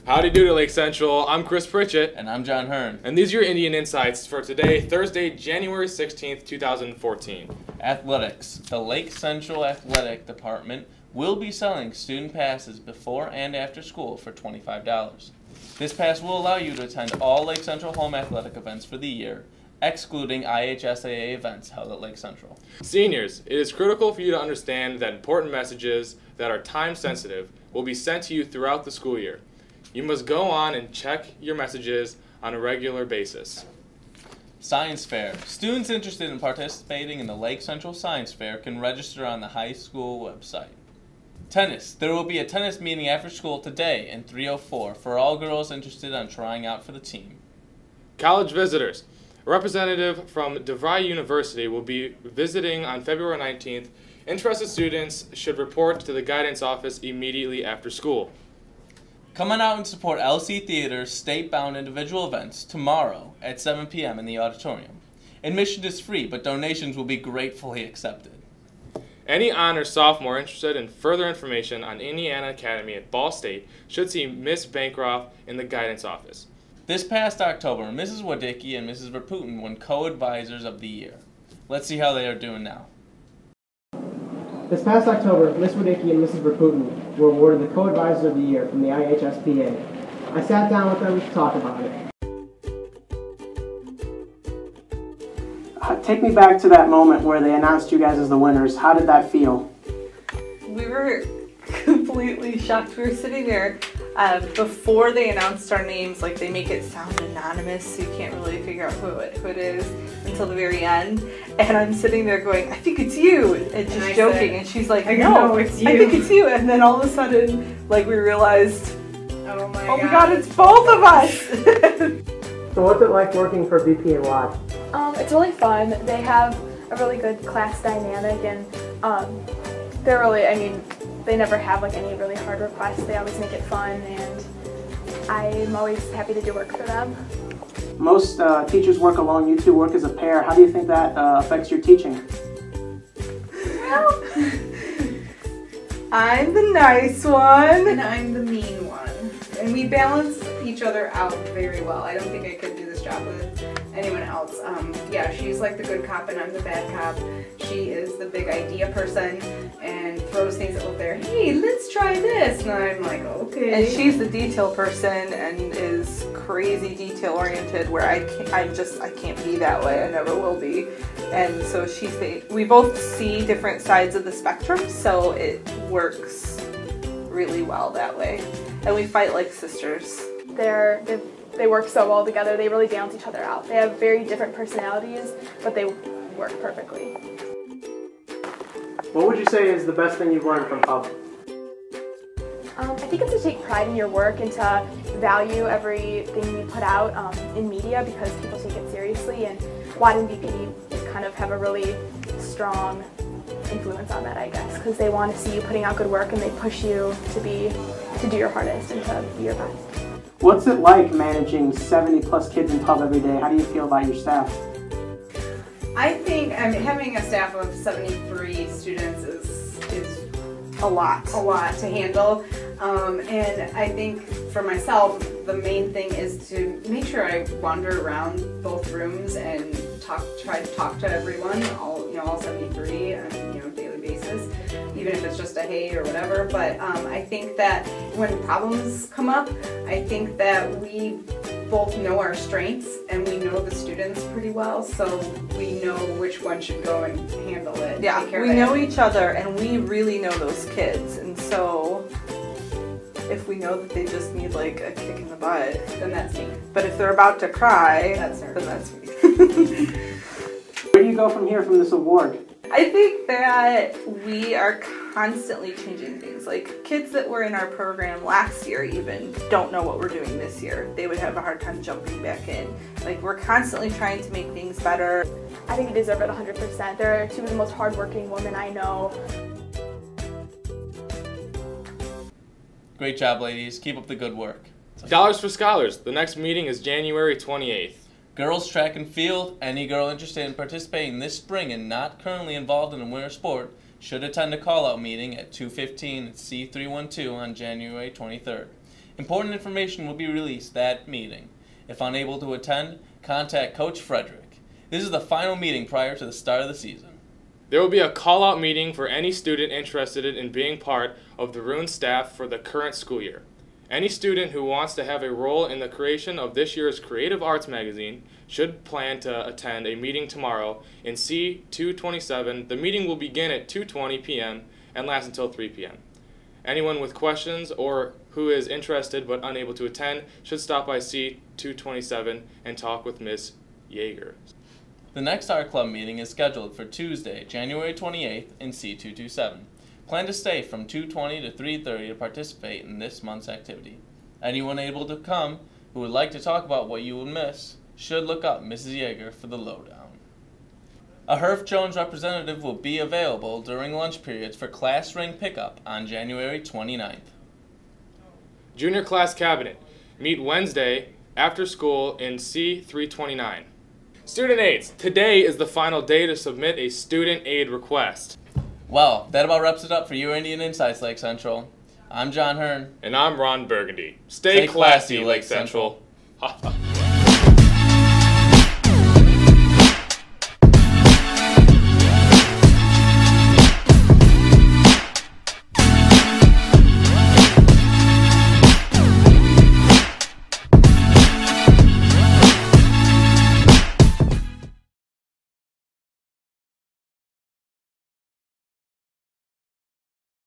Howdy doody, Lake Central. I'm Chris Pritchett. And I'm John Hearn. And these are your Indian Insights for today, Thursday, January 16th, 2014. Athletics. The Lake Central Athletic Department will be selling student passes before and after school for $25. This pass will allow you to attend all Lake Central home athletic events for the year, excluding IHSAA events held at Lake Central. Seniors, it is critical for you to understand that important messages that are time-sensitive will be sent to you throughout the school year. You must go on and check your messages on a regular basis. Science Fair. Students interested in participating in the Lake Central Science Fair can register on the high school website. Tennis. There will be a tennis meeting after school today in 304 for all girls interested in trying out for the team. College visitors. A representative from DeVry University will be visiting on February 19th. Interested students should report to the guidance office immediately after school. Come on out and support LC Theater's state-bound individual events tomorrow at 7 p.m. in the auditorium. Admission is free, but donations will be gratefully accepted. Any honor sophomore interested in further information on Indiana Academy at Ball State should see Miss Bancroft in the guidance office. This past October, Mrs. Wadicki and Mrs. Verputin won Co-Advisors of the Year. Let's see how they are doing now. This past October, Ms. Wadicki and Mrs. Verputin were awarded the Co-Advisors of the Year from the IHSPA. I sat down with them to talk about it. Take me back to that moment where they announced you guys as the winners. How did that feel? We were completely shocked. We were sitting there before they announced our names, like they make it sound anonymous, so you can't really figure out who it is until the very end. And I'm sitting there going, I think it's you, and just joking. And she's like, no, it's you. I think it's you. And then all of a sudden, like we realized, oh my god, it's both of us. So what's it like working for VP&Y? It's really fun. They have a really good class dynamic, and they're really, they never have like any really hard requests. They always make it fun, and I'm always happy to do work for them. Most teachers work alone. You two work as a pair. How do you think that affects your teaching? Well, I'm the nice one. And I'm the mean one. And we balance each other out very well. I don't think I could do this job with anyone else. Yeah, she's like the good cop and I'm the bad cop. She is the big idea person and throws things that look there, hey, let's try this. And I'm like, okay. And she's the detail person and is crazy detail oriented, where I can't be that way. I never will be. And so we both see different sides of the spectrum, so it works really well that way. And we fight like sisters. They work so well together. They really balance each other out. They have very different personalities, but they work perfectly. What would you say is the best thing you've learned from Pub? I think it's to take pride in your work and to value everything you put out in media, because people take it seriously, and WAD and VP kind of have a really strong influence on that, I guess, because they want to see you putting out good work and they push you to do your hardest and to be your best. What's it like managing 70 plus kids in Pub every day? How do you feel about your staff? I think having a staff of 73 students is a lot to handle. And I think for myself, the main thing is to make sure I wander around both rooms and try to talk to everyone, all 73 on a daily basis, even if it's just a hey or whatever. But I think that when problems come up, I think that we both know our strengths and we know the students pretty well, so we know which one should go and handle it. Yeah, we know each other and we really know those kids, and so if we know that they just need like a kick in the butt, then that's me. But if they're about to cry, that's her. Then that's me. Where do you go from here from this award? I think that we are constantly changing things. Like kids that were in our program last year even don't know what we're doing this year. They would have a hard time jumping back in. Like we're constantly trying to make things better. I think you deserve it 100%. They're two of the most hardworking women I know. Great job, ladies. Keep up the good work. Dollars for Scholars. The next meeting is January 28th. Girls track and field. Any girl interested in participating this spring and not currently involved in a winter sport should attend a call-out meeting at 2:15 at C312 on January 23rd. Important information will be released that meeting. If unable to attend, contact Coach Frederick. This is the final meeting prior to the start of the season. There will be a call-out meeting for any student interested in being part of the Roon staff for the current school year. Any student who wants to have a role in the creation of this year's Creative Arts magazine should plan to attend a meeting tomorrow in C227. The meeting will begin at 2:20 p.m. and last until 3 p.m. Anyone with questions or who is interested but unable to attend should stop by C227 and talk with Ms. Yeager. The next Art Club meeting is scheduled for Tuesday, January 28th in C227. Plan to stay from 2:20 to 3:30 to participate in this month's activity. Anyone able to come who would like to talk about what you would miss should look up Mrs. Yeager for the lowdown. A Herff Jones representative will be available during lunch periods for class ring pickup on January 29th. Junior Class Cabinet. Meet Wednesday after school in C329. Student aids. Today is the final day to submit a student aid request. Well, that about wraps it up for your Indian Insights, Lake Central. I'm John Hearn. And I'm Ron Burgundy. Stay classy, Lake Central.